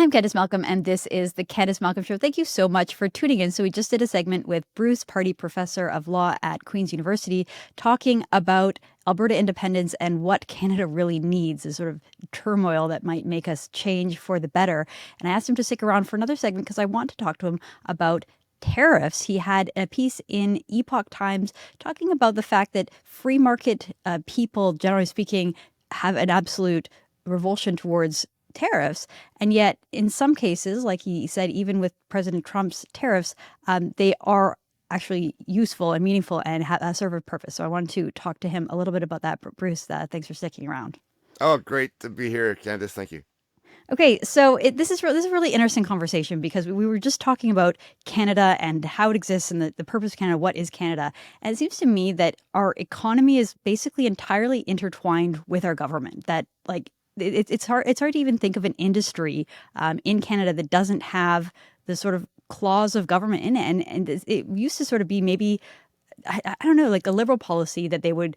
I'm Candice Malcolm, and this is the Candice Malcolm Show. Thank you so much for tuning in. So we just did a segment with Bruce Pardy, professor of law at Queen's University, talking about Alberta independence and what Canada really needs, the sort of turmoil that might make us change for the better. And I asked him to stick around for another segment because I want to talk to him about tariffs. He had a piece in Epoch Times talking about the fact that free market people, generally speaking, have an absolute revulsion towards tariffs. And yet, in some cases, like he said, even with President Trump's tariffs, they are actually useful and meaningful and serve a purpose. So I wanted to talk to him a little bit about that. Bruce, thanks for sticking around. Oh, great to be here, Candice. Thank you. Okay, so this is a really interesting conversation because we were just talking about Canada and how it exists and the purpose of Canada. What is Canada? And it seems to me that our economy is basically entirely intertwined with our government. That it's hard to even think of an industry in Canada that doesn't have the sort of clause of government in it. And it used to sort of be maybe I don't know, like a liberal policy that they would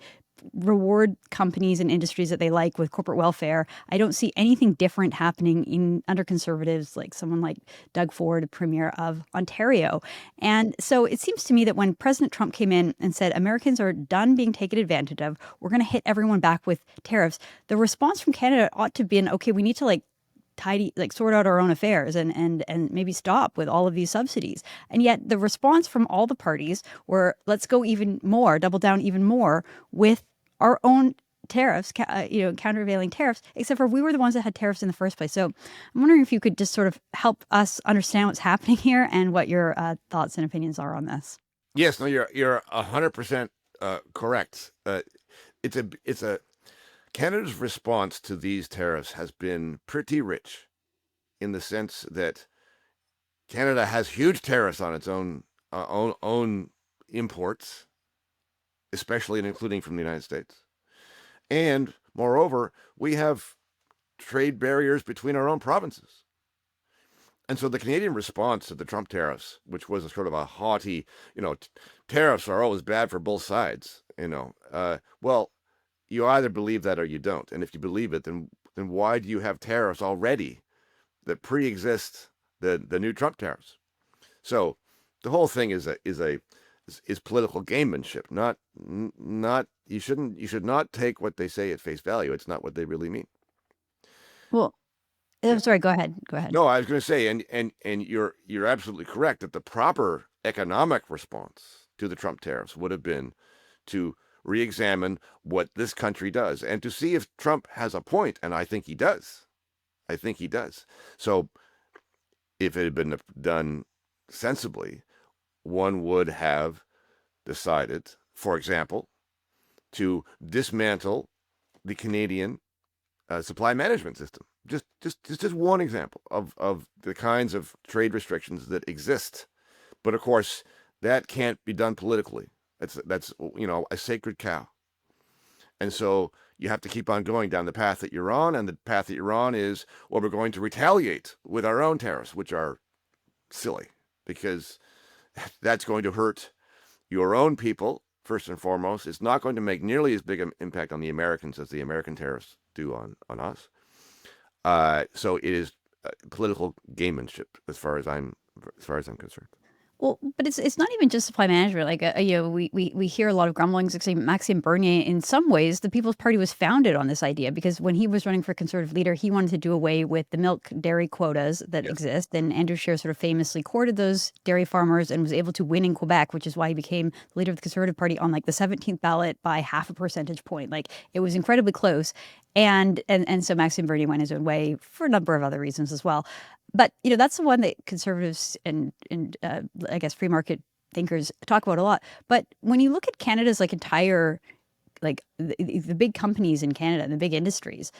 reward companies and industries that they like with corporate welfare. I don't see anything different happening under conservatives, like someone like Doug Ford, Premier of Ontario. And so it seems to me that when President Trump came in and said Americans are done being taken advantage of, we're going to hit everyone back with tariffs, the response from Canada ought to have been, okay, we need to sort out our own affairs and maybe stop with all of these subsidies. And yet the response from all the parties were, let's go even more, double down even more with our own tariffs, countervailing tariffs, except for we were the ones that had tariffs in the first place. So I'm wondering if you could just sort of help us understand what's happening here and what your thoughts and opinions are on this. Yes, no, you're 100% correct. It's a Canada's response to these tariffs has been pretty rich, in the sense that Canada has huge tariffs on its own imports, especially and including from the United States. And moreover, we have trade barriers between our own provinces. And so the Canadian response to the Trump tariffs, which was a sort of a haughty, tariffs are always bad for both sides, well, you either believe that or you don't. And if you believe it, then why do you have tariffs already that pre-exist the new Trump tariffs? So the whole thing is political gamemanship. Not you should not take what they say at face value. It's not what they really mean. Well, I'm sorry. Go ahead. No, I was going to say, and you're absolutely correct that the proper economic response to the Trump tariffs would have been to re-examine what this country does and to see if Trump has a point, and I think he does. So if it had been done sensibly, one would have decided, for example, to dismantle the Canadian supply management system. Just one example of the kinds of trade restrictions that exist. But of course, that can't be done politically. That's a sacred cow. And so you have to keep on going down the path that you're on, and the path that you're on is, well, we're going to retaliate with our own tariffs, which are silly, because that's going to hurt your own people, first and foremost. It's not going to make nearly as big an impact on the Americans as the American tariffs do on us. So it is political gamemanship as far as I'm concerned. Well, but it's not even just supply management. Like we hear a lot of grumblings. Like, say, Maxime Bernier, in some ways, the People's Party was founded on this idea because when he was running for Conservative leader, he wanted to do away with the milk dairy quotas that exist. And Andrew Scheer sort of famously courted those dairy farmers and was able to win in Quebec, which is why he became the leader of the Conservative Party on like the 17th ballot by half a percentage point. Like it was incredibly close. And so Maxime Bernier went his own way for a number of other reasons as well. But that's the one that conservatives and I guess free market thinkers talk about a lot. But when you look at Canada's entire the big companies in Canada and the big industries,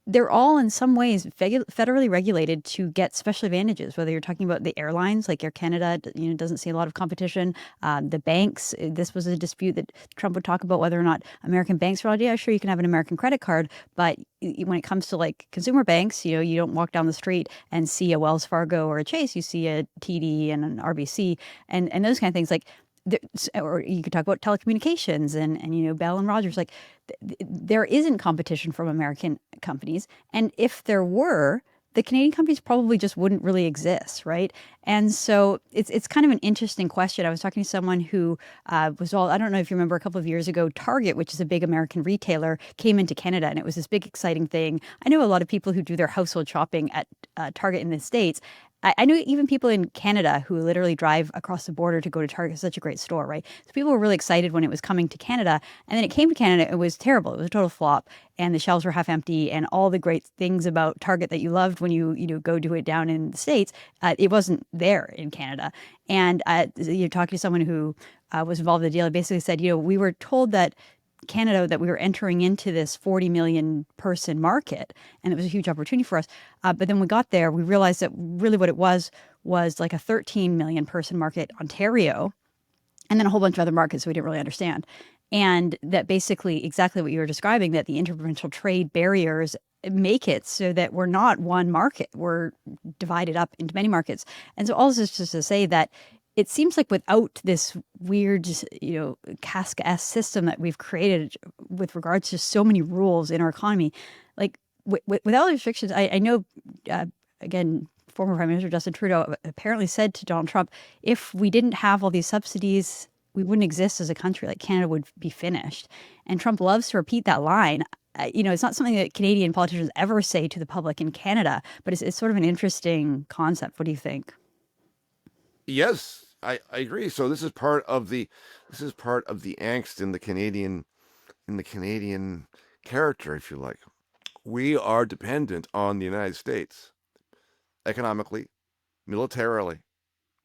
they're all in some ways federally regulated to get special advantages, whether you're talking about the airlines, like Air Canada, doesn't see a lot of competition. The banks, this was a dispute that Trump would talk about whether or not American banks are, yeah, sure, you can have an American credit card, but when it comes to consumer banks, you don't walk down the street and see a Wells Fargo or a Chase, you see a TD and an RBC and those kind of things. Or you could talk about telecommunications and Bell and Rogers. There isn't competition from American companies, and if there were, the Canadian companies probably just wouldn't really exist, right? And so it's kind of an interesting question. I was talking to someone who was all, I don't know if you remember, a couple of years ago, Target, which is a big American retailer, came into Canada, and it was this big exciting thing. I know a lot of people who do their household shopping at Target in the States. I know even people in Canada who literally drive across the border to go to Target. It's such a great store, right? So people were really excited when it was coming to Canada. And then it came to Canada. It was terrible. It was a total flop. And the shelves were half empty. And all the great things about Target that you loved when you go do it down in the States, it wasn't there in Canada. And you're talking to someone who was involved in the deal. It basically said, we were told that Canada, that we were entering into this 40 million person market, and it was a huge opportunity for us. But then we got there, we realized that really what it was like a 13 million person market, Ontario, and then a whole bunch of other markets we didn't really understand. And that basically exactly what you were describing, that the interprovincial trade barriers make it so that we're not one market. We're divided up into many markets. And so all this is just to say that it seems like without this weird, Kafka-esque system that we've created with regards to so many rules in our economy, like without restrictions, I know, again, former Prime Minister Justin Trudeau apparently said to Donald Trump, if we didn't have all these subsidies, we wouldn't exist as a country. Like Canada would be finished. And Trump loves to repeat that line. It's not something that Canadian politicians ever say to the public in Canada, but it's sort of an interesting concept. What do you think? Yes, I agree. So this is part of the angst in the Canadian character, if you like. We are dependent on the United States economically, militarily,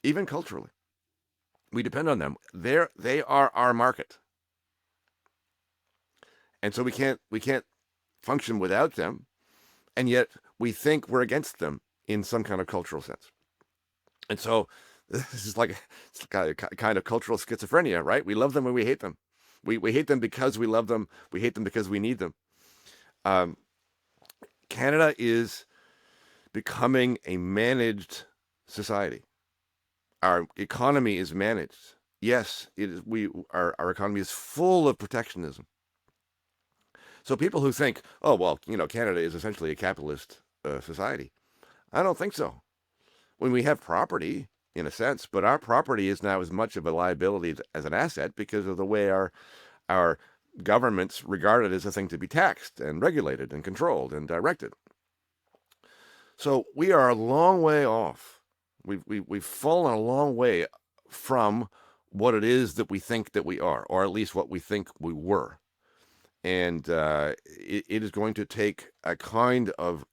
even culturally. We depend on them. They are our market. And so we can't function without them, and yet we think we're against them in some kind of cultural sense. And so this is like it's kind of cultural schizophrenia, right? We love them and we hate them. We hate them because we love them. We hate them because we need them. Canada is becoming a managed society. Our economy is managed. Yes, it is. Our economy is full of protectionism. So people who think, oh well, Canada is essentially a capitalist society, I don't think so. When we have property, in a sense, but our property is now as much of a liability as an asset because of the way our governments regard it as a thing to be taxed and regulated and controlled and directed. So we are a long way off. We've fallen a long way from what it is that we think that we are, or at least what we think we were. And it is going to take a kind of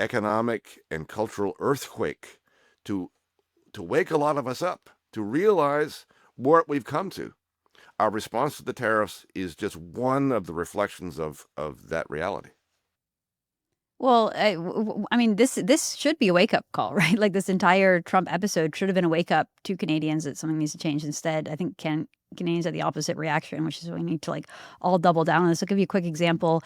economic and cultural earthquake to wake a lot of us up, to realize what we've come to. Our response to the tariffs is just one of the reflections of that reality. Well, I mean, this should be a wake up call, right? Like this entire Trump episode should have been a wake up to Canadians that something needs to change. Instead, I think Canadians had the opposite reaction, which is we need to like all double down on this. I'll give you a quick example.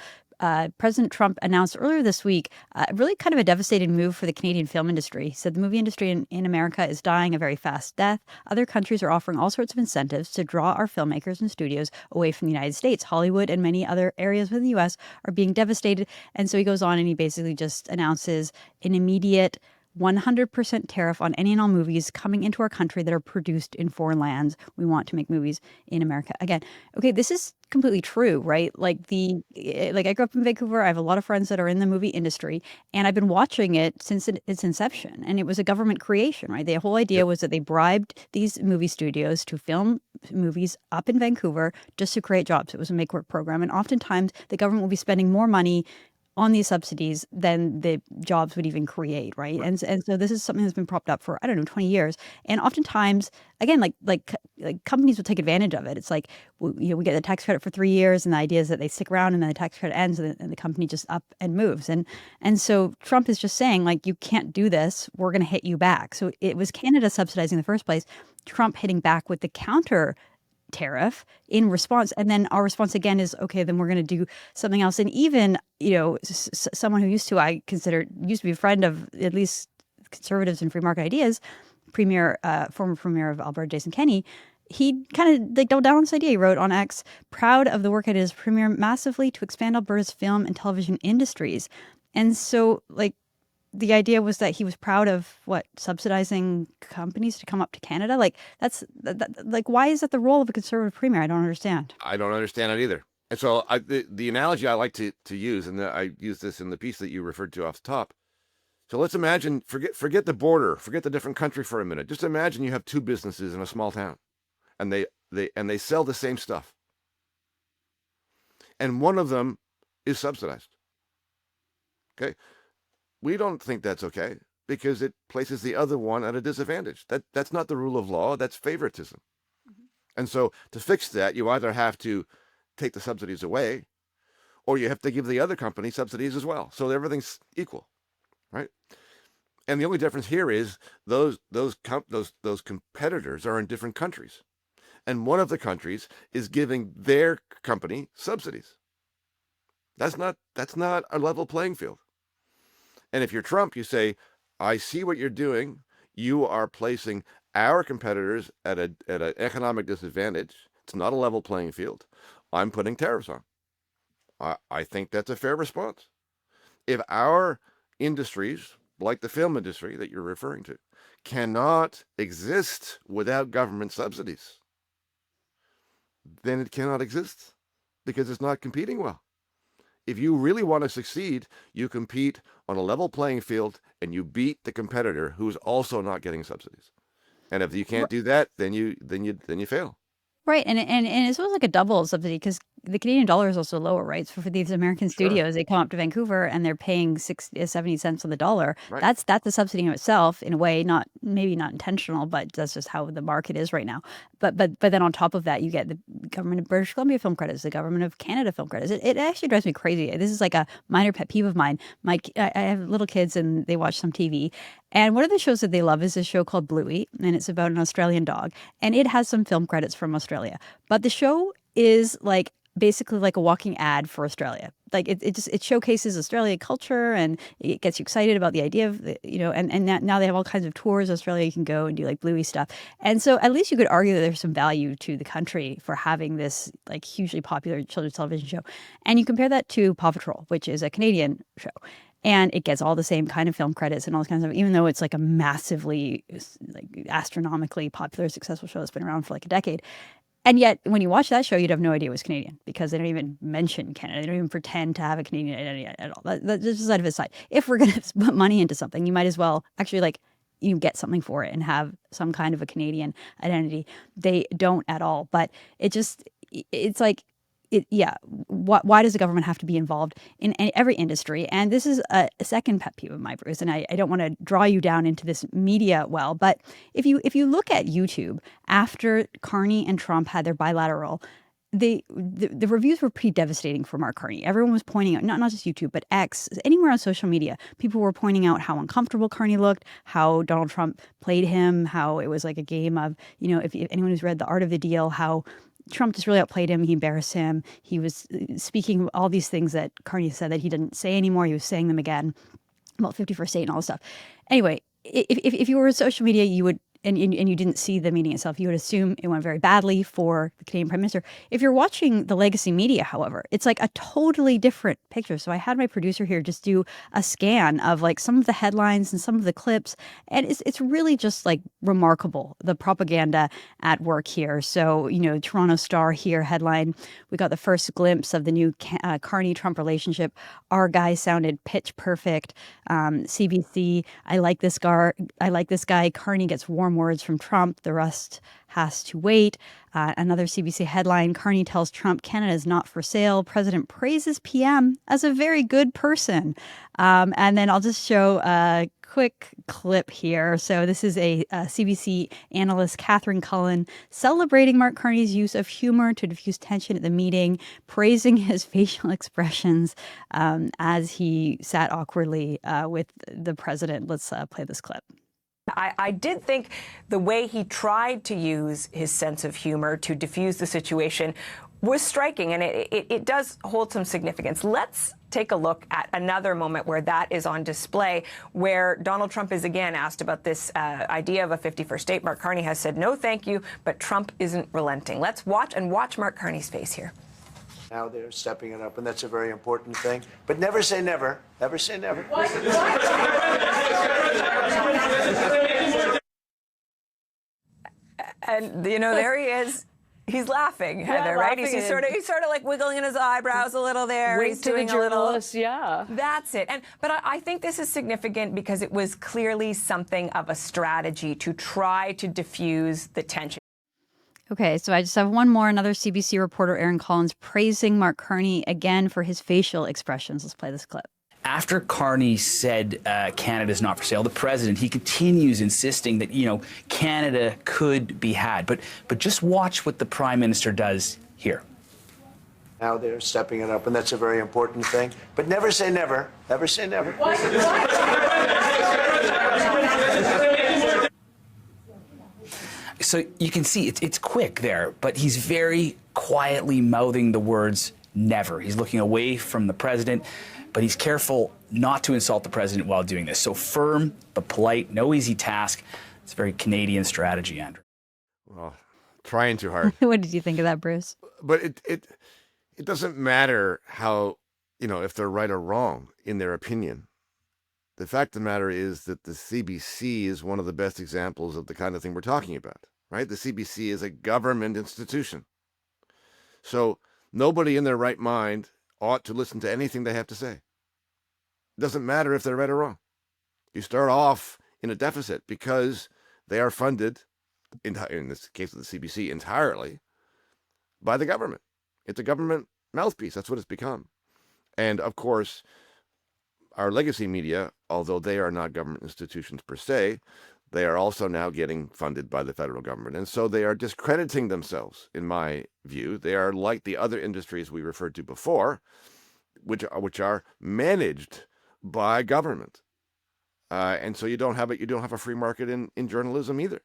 President Trump announced earlier this week really kind of a devastating move for the Canadian film industry. He said the movie industry in America is dying a very fast death. Other countries are offering all sorts of incentives to draw our filmmakers and studios away from the United States. Hollywood and many other areas within the U.S. are being devastated. And so he goes on and he basically just announces an immediate 100% tariff on any and all movies coming into our country that are produced in foreign lands. We want to make movies in America again. Okay, this is completely true, right? Like I grew up in Vancouver. I have a lot of friends that are in the movie industry, and I've been watching it since its inception. And it was a government creation, right? The whole idea was that they bribed these movie studios to film movies up in Vancouver just to create jobs. It was a make work program, and oftentimes the government will be spending more money on these subsidies than the jobs would even create, right? And so this is something that's been propped up for, I don't know, 20 years. And oftentimes, again, like companies will take advantage of it. It's like, we get the tax credit for 3 years, and the idea is that they stick around, and then the tax credit ends, and the company just up and moves. And so Trump is just saying, like, you can't do this. We're going to hit you back. So it was Canada subsidizing in the first place, Trump hitting back with the counter tariff in response, and then our response again is, okay, then we're going to do something else. And even someone who used to be a friend of at least conservatives and free market ideas, former premier of Alberta Jason Kenney, he kind of like doubled down on this idea. He wrote on X, proud of the work I did as premier massively to expand Alberta's film and television industries. And so, like, the idea was that he was proud of what, subsidizing companies to come up to Canada. Like, like, why is that the role of a conservative premier? I don't understand. I don't understand it either. And so the analogy I like to use, and I use this in the piece that you referred to off the top. So let's imagine, forget the border, forget the different country for a minute. Just imagine you have two businesses in a small town, and they sell the same stuff, and one of them is subsidized. Okay, we don't think that's okay because it places the other one at a disadvantage. That's not the rule of law. That's favoritism. And so to fix that, you either have to take the subsidies away, or you have to give the other company subsidies as well, so everything's equal, right? And the only difference here is those competitors are in different countries, and one of the countries is giving their company subsidies. That's not a level playing field. And if you're Trump, you say, I see what you're doing. You are placing our competitors at an economic disadvantage. It's not a level playing field. I'm putting tariffs on. I think that's a fair response. If our industries, like the film industry that you're referring to, cannot exist without government subsidies, then it cannot exist because it's not competing well. If you really want to succeed, you compete on a level playing field and you beat the competitor who's also not getting subsidies. And if you can't do that, then you fail. Right, and it's sort of like a double subsidy because the Canadian dollar is also lower, right? So for these American Sure. studios, they come up to Vancouver and they're paying 70 cents on the dollar. Right. That's a subsidy in itself, in a way, maybe not intentional, but that's just how the market is right now. But then on top of that, you get the government of British Columbia film credits, the government of Canada film credits. It actually drives me crazy. This is like a minor pet peeve of mine. I have little kids and they watch some TV. And one of the shows that they love is a show called Bluey, and it's about an Australian dog. And it has some film credits from Australia. But the show is like basically like a walking ad for Australia. Like it showcases Australian culture and it gets you excited about the idea of and now they have all kinds of tours Australia you can go and do like Bluey stuff. And so at least you could argue that there's some value to the country for having this like hugely popular children's television show. And you compare that to Paw Patrol, which is a Canadian show. And it gets all the same kind of film credits and all this kind of stuff, even though it's like a massively, like astronomically popular, successful show that's been around for like a decade. And yet, when you watch that show, you'd have no idea it was Canadian because they don't even mention Canada. They don't even pretend to have a Canadian identity at all. That's just side of his side. If we're going to put money into something, you might as well actually get something for it and have some kind of a Canadian identity. They don't at all. But it's like, why does the government have to be involved in every industry? And this is a second pet peeve of mine, Bruce, and I don't want to draw you down into this media well, but if you look at YouTube after Carney and Trump had their bilateral, the reviews were pretty devastating for Mark Carney. Everyone was pointing out, not just YouTube, but X, anywhere on social media, people were pointing out how uncomfortable Carney looked, how Donald Trump played him, how it was like a game of, if anyone who's read The Art of the Deal, how Trump just really outplayed him. He embarrassed him. He was speaking all these things that Carney said that he didn't say anymore. He was saying them again about 51st State and all this stuff. Anyway, if you were on social media, you would, and you didn't see the meeting itself, you would assume it went very badly for the Canadian Prime Minister. If you're watching the legacy media, however, it's like a totally different picture. So I had my producer here just do a scan of like some of the headlines and some of the clips, and it's really just like remarkable, the propaganda at work here. So, Toronto Star here headline, we got the first glimpse of the new Carney-Trump relationship. Our guy sounded pitch perfect. CBC, I like this guy. Carney gets warm words from Trump. The rest has to wait. Another CBC headline, Carney tells Trump Canada is not for sale. President praises PM as a very good person. And then I'll just show a quick clip here. So this is a CBC analyst, Catherine Cullen, celebrating Mark Carney's use of humor to diffuse tension at the meeting, praising his facial expressions as he sat awkwardly with the president. Let's play this clip. I did think the way he tried to use his sense of humor to diffuse the situation was striking, and it does hold some significance. Let's take a look at another moment where that is on display, where Donald Trump is again asked about this idea of a 51st state. Mark Carney has said no thank you, but Trump isn't relenting. Let's watch Mark Carney's face here. Now they're stepping it up, and that's a very important thing. But never say never. Never say never. And, you know, there he is. He's laughing, Heather, right? laughing He's sort of like wiggling in his eyebrows a little there. Wink He's to the doing a little. journalists, yeah. That's it. But I think this is significant because it was clearly something of a strategy to try to diffuse the tension. Okay, so I just have one more. Another CBC reporter, Aaron Collins, praising Mark Carney again for his facial expressions. Let's play this clip. After Carney said Canada's not for sale, the president, he continues insisting that, Canada could be had. But just watch what the prime minister does here. Now they're stepping it up, and that's a very important thing. But never say never. Never say never. So you can see it's quick there, but he's very quietly mouthing the words never. He's looking away from the president, but he's careful not to insult the president while doing this. So firm but polite, no easy task. It's a very Canadian strategy, Andrew. Well, trying too hard. What did you think of that, Bruce? But it doesn't matter how, if they're right or wrong in their opinion. The fact of the matter is that the CBC is one of the best examples of the kind of thing we're talking about, right? The CBC is a government institution. So nobody in their right mind ought to listen to anything they have to say. It doesn't matter if they're right or wrong. You start off in a deficit because they are funded, in this case of the CBC, entirely by the government. It's a government mouthpiece. That's what it's become. And of course, our legacy media, although they are not government institutions per se, they are also now getting funded by the federal government. And so they are discrediting themselves, in my view. They are like the other industries we referred to before, which are managed by government. And so you don't have a free market in journalism either.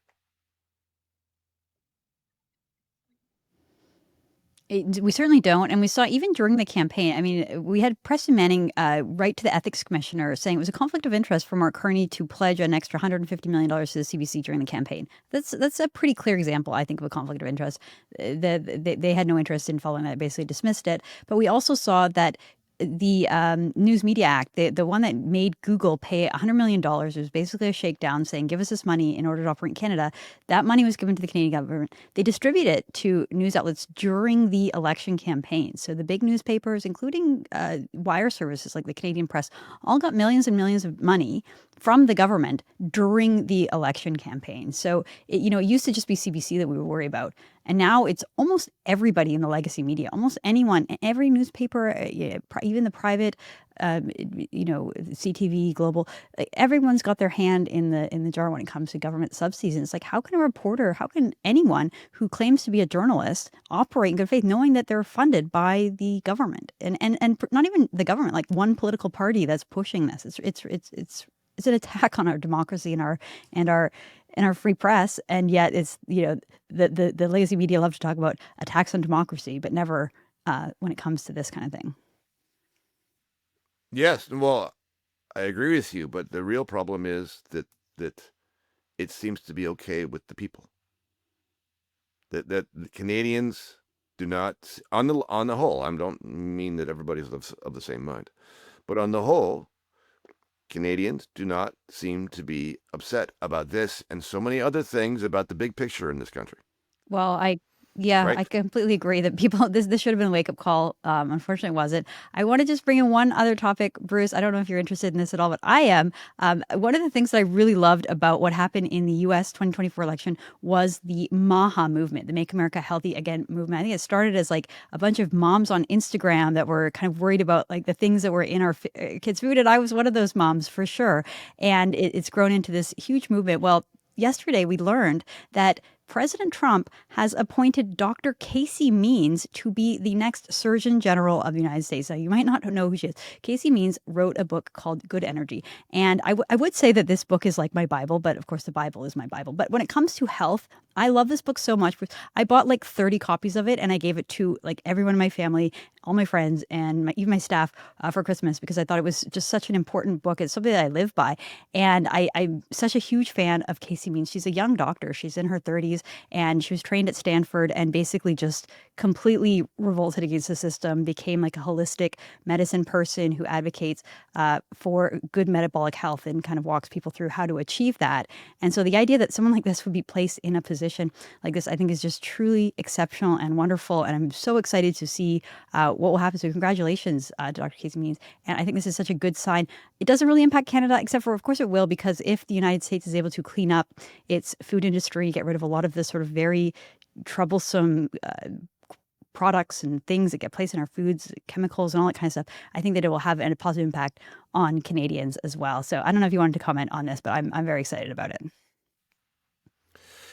We certainly don't. And we saw even during the campaign, I mean, we had Preston Manning write to the ethics commissioner saying it was a conflict of interest for Mark Carney to pledge an extra $150 million to the CBC during the campaign. That's a pretty clear example, I think, of a conflict of interest. They had no interest in following that, basically dismissed it. But we also saw that the News Media Act, the one that made Google pay $100 million, it was basically a shakedown saying, give us this money in order to operate in Canada. That money was given to the Canadian government. They distributed it to news outlets during the election campaign. So the big newspapers, including wire services like the Canadian Press, all got millions and millions of money from the government during the election campaign. So it used to just be CBC that we would worry about. And now it's almost everybody in the legacy media, almost anyone, every newspaper, even the private, CTV, Global, everyone's got their hand in the jar when it comes to government subsidies. And it's like, how can anyone who claims to be a journalist operate in good faith, knowing that they're funded by the government and not even the government, like one political party that's pushing this? It's an attack on our democracy and our free press, and yet it's the legacy media love to talk about attacks on democracy, but never when it comes to this kind of thing. Yes, well, I agree with you, but the real problem is that it seems to be okay with the people. That the Canadians do not, on the whole, I don't mean that everybody's of the same mind, but on the whole, Canadians do not seem to be upset about this and so many other things about the big picture in this country. Well, right? I completely agree that people, this should have been a wake-up call. Unfortunately, it wasn't. I want to just bring in one other topic, Bruce. I don't know if you're interested in this at all, but I am. One of the things that I really loved about what happened in the U.S. 2024 election was the MAHA movement, the Make America Healthy Again movement. I think it started as like a bunch of moms on Instagram that were kind of worried about like the things that were in our kids' food, and I was one of those moms for sure. And it's grown into this huge movement. Well, yesterday we learned that President Trump has appointed Dr. Casey Means to be the next Surgeon General of the United States. Now, you might not know who she is. Casey Means wrote a book called Good Energy. And I would say that this book is like my Bible, but of course the Bible is my Bible. But when it comes to health, I love this book so much. I bought like 30 copies of it, and I gave it to like everyone in my family, all my friends, and even my staff for Christmas, because I thought it was just such an important book. It's something that I live by. And I'm such a huge fan of Casey Means. She's a young doctor. She's in her 30s, and she was trained at Stanford and basically just completely revolted against the system, became like a holistic medicine person who advocates for good metabolic health and kind of walks people through how to achieve that. And so the idea that someone like this would be placed in a position like this, I think, is just truly exceptional and wonderful. And I'm so excited to see what will happen. So congratulations to Dr. Casey Means. And I think this is such a good sign. It doesn't really impact Canada, except for, of course, it will, because if the United States is able to clean up its food industry, get rid of a lot of the sort of very troublesome products and things that get placed in our foods, chemicals and all that kind of stuff, I think that it will have a positive impact on Canadians as well. So I don't know if you wanted to comment on this, but I'm very excited about it.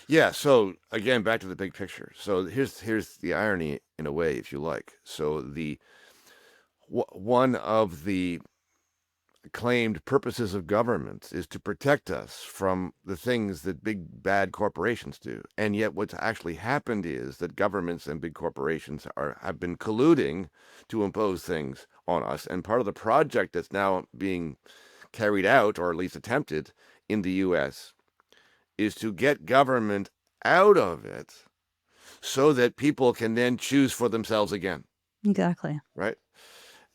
Yeah. So again, back to the big picture. So here's the irony, in a way, if you like. So one of the claimed purposes of government is to protect us from the things that big bad corporations do. And yet what's actually happened is that governments and big corporations have been colluding to impose things on us. And part of the project that's now being carried out, or at least attempted, in the US is to get government out of it so that people can then choose for themselves again. Exactly. Right.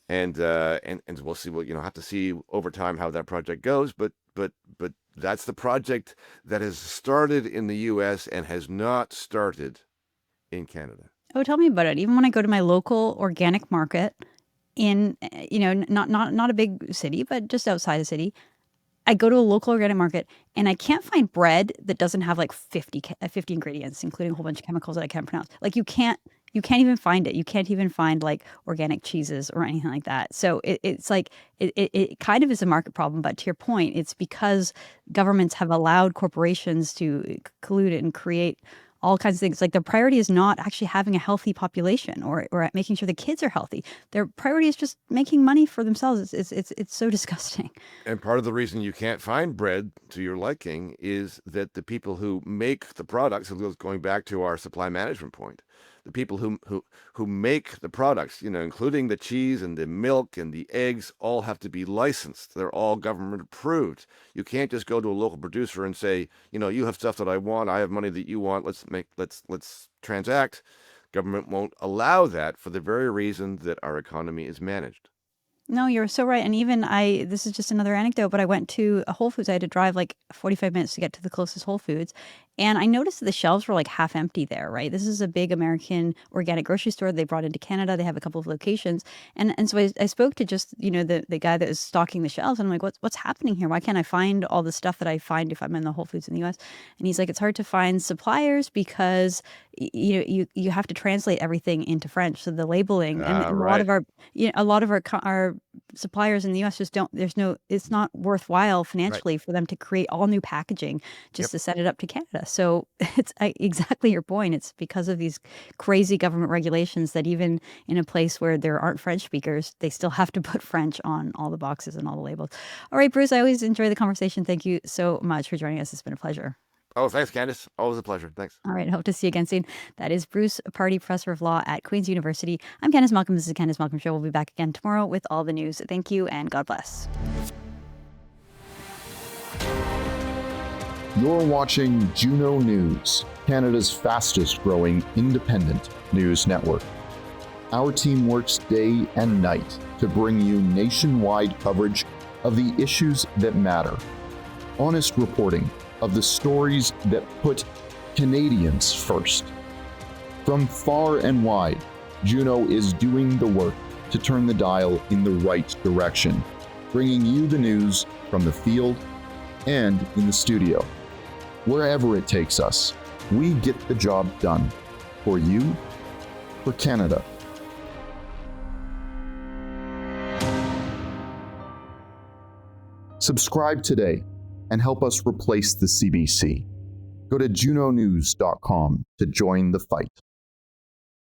And we'll see what, have to see over time how that project goes. But that's the project that has started in the US and has not started in Canada. Oh, tell me about it. Even when I go to my local organic market in, not a big city, but just outside a city, I go to a local organic market and I can't find bread that doesn't have like 50 ingredients, including a whole bunch of chemicals that I can't pronounce. Like you can't even find it. You can't even find like organic cheeses or anything like that. So it's like, it kind of is a market problem. But to your point, it's because governments have allowed corporations to collude and create all kinds of things. Like their priority is not actually having a healthy population or making sure the kids are healthy. Their priority is just making money for themselves. It's so disgusting. And part of the reason you can't find bread to your liking is that the people who make the products, going back to our supply management point, the people who make the products, including the cheese and the milk and the eggs, all have to be licensed. They're all government approved. You can't just go to a local producer and say, you have stuff that I want, I have money that you want, let's transact. Government won't allow that for the very reason that our economy is managed. No, you're so right. And even this is just another anecdote, but I went to a Whole Foods. I had to drive like 45 minutes to get to the closest Whole Foods. And I noticed that the shelves were like half empty there, right? This is a big American organic grocery store they brought into Canada. They have a couple of locations. And so I spoke to just, the guy that was stocking the shelves. And I'm like, what's happening here? Why can't I find all the stuff that I find if I'm in the Whole Foods in the US? And he's like, it's hard to find suppliers because you have to translate everything into French. So the labeling and a lot of our suppliers in the US just don't, it's not worthwhile financially for them to create all new packaging just to set it up to Canada. So it's exactly your point. It's because of these crazy government regulations that even in a place where there aren't French speakers, they still have to put French on all the boxes and all the labels. All right, Bruce, I always enjoy the conversation. Thank you so much for joining us. It's been a pleasure. Oh, thanks, Candice. Always a pleasure. Thanks. All right. Hope to see you again soon. That is Bruce Pardy, professor of law at Queen's University. I'm Candice Malcolm. This is the Candice Malcolm Show. We'll be back again tomorrow with all the news. Thank you and God bless. You're watching Juno News, Canada's fastest growing independent news network. Our team works day and night to bring you nationwide coverage of the issues that matter. Honest reporting of the stories that put Canadians first. From far and wide, Juno is doing the work to turn the dial in the right direction, bringing you the news from the field and in the studio. Wherever it takes us, we get the job done. For you, for Canada. Subscribe today and help us replace the CBC. Go to junonews.com to join the fight.